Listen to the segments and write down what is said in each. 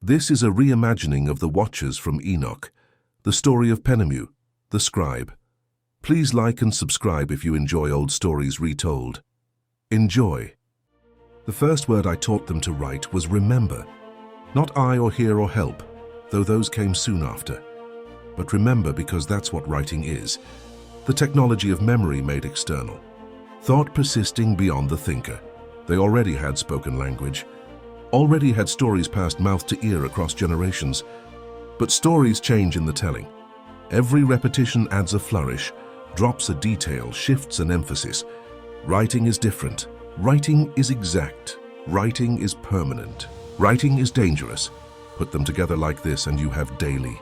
This is a reimagining of the Watchers from Enoch, the story of Penmu, the scribe. Please like and subscribe if you enjoy old stories retold. Enjoy. The first word I taught them to write was remember. Not I or hear or help, though those came soon after. But remember, because that's what writing is. The technology of memory made external. Thought persisting beyond the thinker. They already had spoken language. Already had stories passed mouth to ear across generations. But stories change in the telling. Every repetition adds a flourish, drops a detail, shifts an emphasis. Writing is different. Writing is exact. Writing is permanent. Writing is dangerous. Put them together like this and you have daily.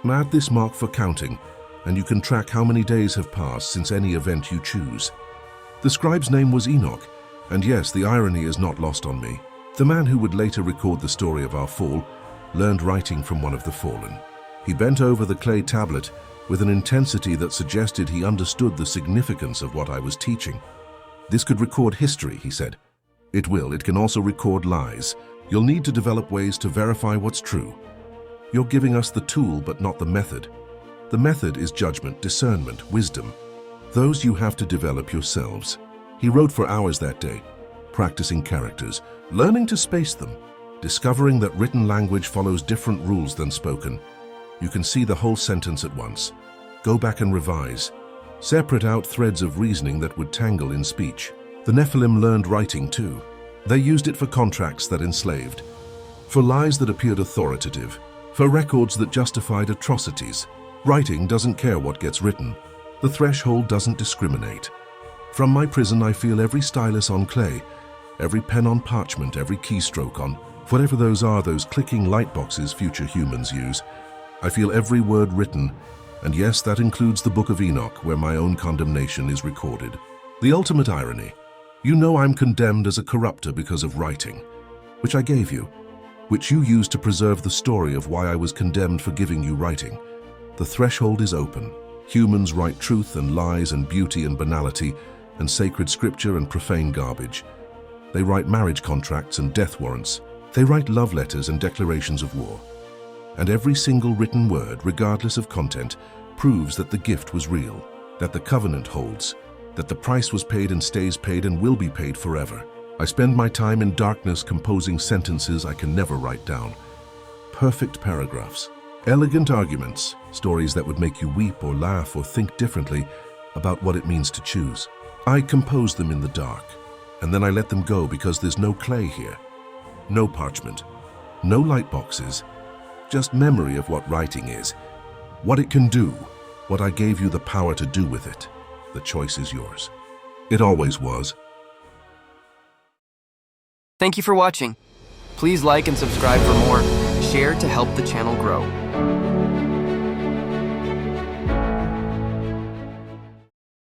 Add this mark for counting, and you can track how many days have passed since any event you choose. The scribe's name was Enoch, and yes, the irony is not lost on me. The man who would later record the story of our fall learned writing from one of the fallen. He bent over the clay tablet with an intensity that suggested he understood the significance of what I was teaching. This could record history, he said. It will. It can also record lies. You'll need to develop ways to verify what's true. You're giving us the tool, but not the method. The method is judgment, discernment, wisdom. Those you have to develop yourselves. He wrote for hours that day, practicing characters, learning to space them, discovering that written language follows different rules than spoken. You can see the whole sentence at once. Go back and revise. Separate out threads of reasoning that would tangle in speech. The Nephilim learned writing too. They used it for contracts that enslaved, for lies that appeared authoritative, for records that justified atrocities. Writing doesn't care what gets written. The threshold doesn't discriminate. From my prison, I feel every stylus on clay, every pen on parchment, every keystroke on whatever those are, those clicking light boxes future humans use. I feel every word written, and yes, that includes the Book of Enoch, where my own condemnation is recorded. The ultimate irony. You know I'm condemned as a corrupter because of writing, which I gave you, which you used to preserve the story of why I was condemned for giving you writing. The threshold is open. Humans write truth and lies and beauty and banality and sacred scripture and profane garbage. They write marriage contracts and death warrants. They write love letters and declarations of war. And every single written word, regardless of content, proves that the gift was real, that the covenant holds, that the price was paid and stays paid and will be paid forever. I spend my time in darkness composing sentences I can never write down. Perfect paragraphs, elegant arguments, stories that would make you weep or laugh or think differently about what it means to choose. I compose them in the dark, and then I let them go because there's no clay here, no parchment, no light boxes, just memory of what writing is, what it can do, what I gave you the power to do with it. The choice is yours. It always was. Thank you for watching. Please like and subscribe for more. Share to help the channel grow.